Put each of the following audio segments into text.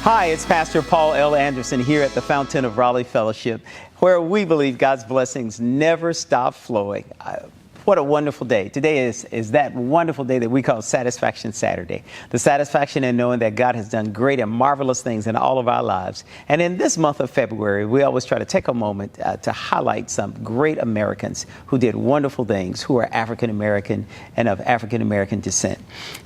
Hi, it's Pastor Paul L. Anderson here at the Fountain of Raleigh Fellowship, where we believe God's blessings never stop flowing. What a wonderful day. Today is that wonderful day that we call Satisfaction Saturday. The satisfaction in knowing that God has done great and marvelous things in all of our lives. And in this month of February, we always try to take a moment to highlight some great Americans who did wonderful things, who are African American and of African American descent.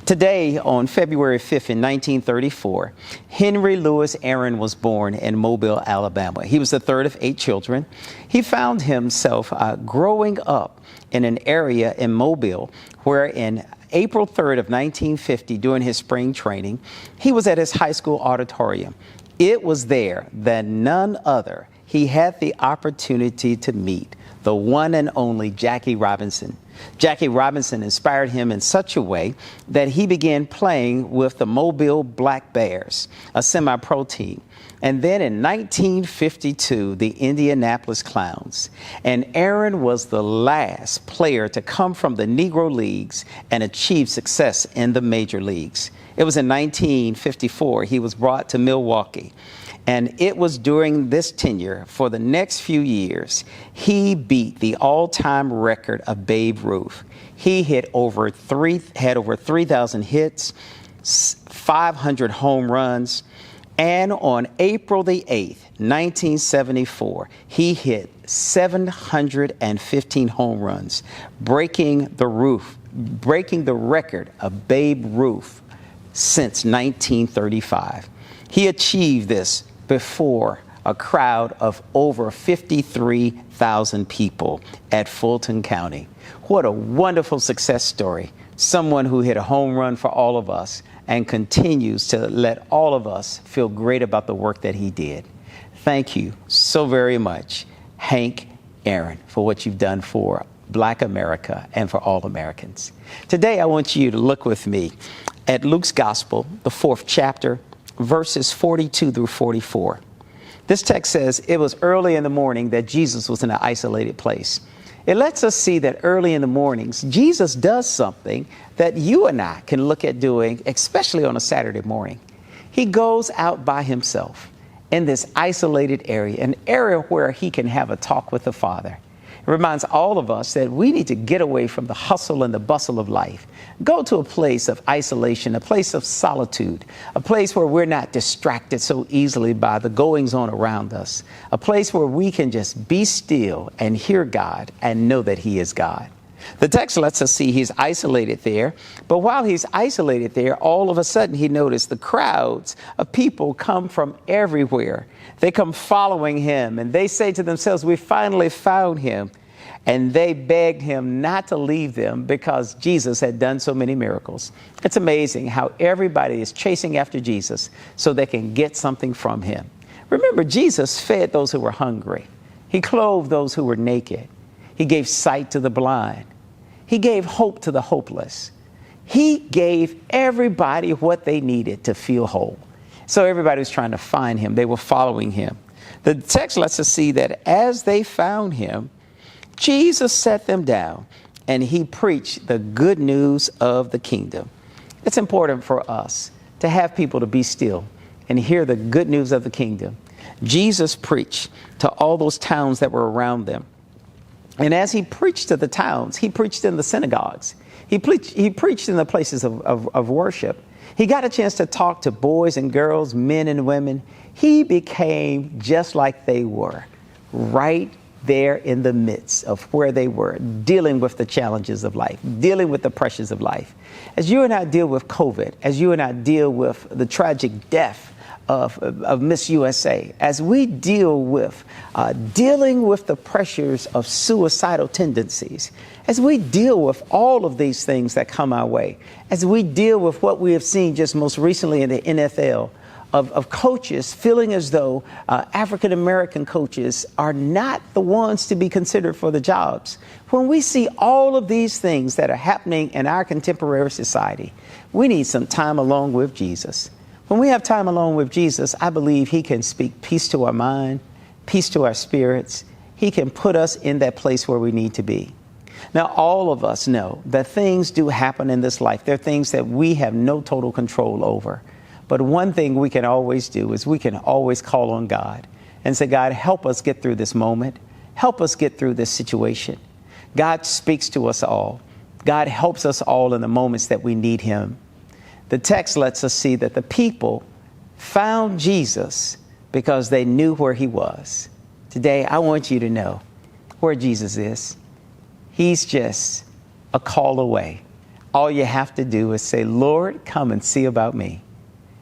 Today, on February 5th in 1934, Henry Louis Aaron was born in Mobile, Alabama. He was the third of 8 children. He found himself growing up in an area in Mobile where in April 3rd of 1950, during his spring training, he was at his high school auditorium. It was there that none other he had the opportunity to meet the one and only Jackie Robinson. Jackie Robinson inspired him in such a way that he began playing with the Mobile Black Bears, a semi-pro team. And then in 1952, the Indianapolis Clowns. And Aaron was the last player to come from the Negro Leagues and achieve success in the major leagues. It was in 1954 he was brought to Milwaukee. And it was during this tenure, for the next few years, he beat the all-time record of Babe Ruth. He had over 3,000 hits, 500 home runs, and on April the 8th, 1974, he hit 715 home runs, breaking the record of Babe Ruth since 1935. He achieved this before a crowd of over 53,000 people at Fulton County. What a wonderful success story. Someone who hit a home run for all of us and continues to let all of us feel great about the work that he did. Thank you so very much, Hank Aaron, for what you've done for Black America and for all Americans. Today, I want you to look with me at Luke's Gospel, the 4th chapter, verses 42 through 44. This text says, it was early in the morning that Jesus was in an isolated place. It lets us see that early in the mornings, Jesus does something that you and I can look at doing, especially on a Saturday morning. He goes out by himself in this isolated area, an area where he can have a talk with the Father. It reminds all of us that we need to get away from the hustle and the bustle of life. Go to a place of isolation, a place of solitude, a place where we're not distracted so easily by the goings on around us, a place where we can just be still and hear God and know that he is God. The text lets us see he's isolated there, but while he's isolated there, all of a sudden he noticed the crowds of people come from everywhere. They come following him, and they say to themselves, we finally found him. And they begged him not to leave them because Jesus had done so many miracles. It's amazing how everybody is chasing after Jesus so they can get something from him. Remember, Jesus fed those who were hungry. He clothed those who were naked. He gave sight to the blind. He gave hope to the hopeless. He gave everybody what they needed to feel whole. So everybody was trying to find him. They were following him. The text lets us see that as they found him, Jesus sat them down and he preached the good news of the kingdom. It's important for us to have people to be still and hear the good news of the kingdom. Jesus preached to all those towns that were around them. And as he preached to the towns, he preached in the synagogues. He preached in the places of worship. He got a chance to talk to boys and girls, men and women. He became just like they were, right there in the midst of where they were, dealing with the challenges of life, dealing with the pressures of life. As you and I deal with COVID, as you and I deal with the tragic death of Miss USA, as we deal with the pressures of suicidal tendencies, as we deal with all of these things that come our way, as we deal with what we have seen just most recently in the NFL, of coaches feeling as though African-American coaches are not the ones to be considered for the jobs. When we see all of these things that are happening in our contemporary society, we need some time alone with Jesus. When we have time alone with Jesus, I believe he can speak peace to our mind, peace to our spirits. He can put us in that place where we need to be. Now, all of us know that things do happen in this life. There are things that we have no total control over. But one thing we can always do is we can always call on God and say, God, help us get through this moment. Help us get through this situation. God speaks to us all. God helps us all in the moments that we need him. The text lets us see that the people found Jesus because they knew where he was. Today, I want you to know where Jesus is. He's just a call away. All you have to do is say, Lord, come and see about me.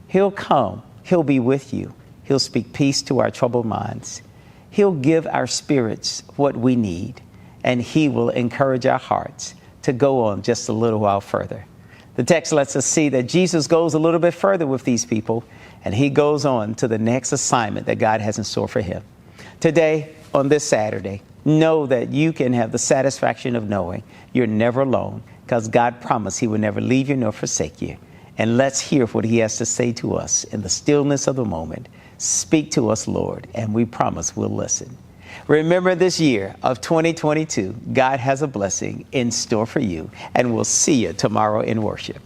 He'll come. He'll be with you. He'll speak peace to our troubled minds. He'll give our spirits what we need, and he will encourage our hearts to go on just a little while further. The text lets us see that Jesus goes a little bit further with these people, and he goes on to the next assignment that God has in store for him. Today, on this Saturday, know that you can have the satisfaction of knowing you're never alone, because God promised he would never leave you nor forsake you. And let's hear what he has to say to us in the stillness of the moment. Speak to us, Lord, and we promise we'll listen. Remember, this year of 2022, God has a blessing in store for you, and we'll see you tomorrow in worship.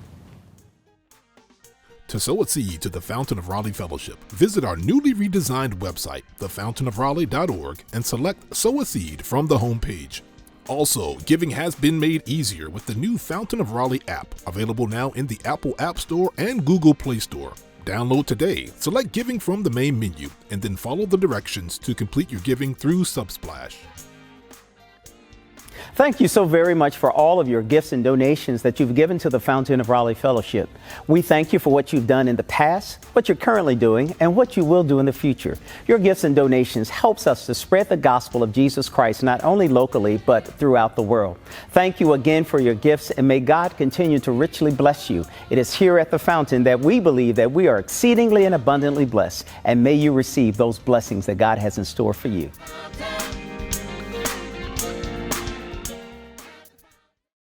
To sow a seed to the Fountain of Raleigh Fellowship, visit our newly redesigned website, thefountainofraleigh.org, and select Sow a Seed from the homepage. Also, giving has been made easier with the new Fountain of Raleigh app, available now in the Apple App Store and Google Play Store. Download today, select Giving from the main menu, and then follow the directions to complete your giving through Subsplash. Thank you so very much for all of your gifts and donations that you've given to the Fountain of Raleigh Fellowship. We thank you for what you've done in the past, what you're currently doing, and what you will do in the future. Your gifts and donations helps us to spread the gospel of Jesus Christ, not only locally, but throughout the world. Thank you again for your gifts, and may God continue to richly bless you. It is here at the Fountain that we believe that we are exceedingly and abundantly blessed, and may you receive those blessings that God has in store for you.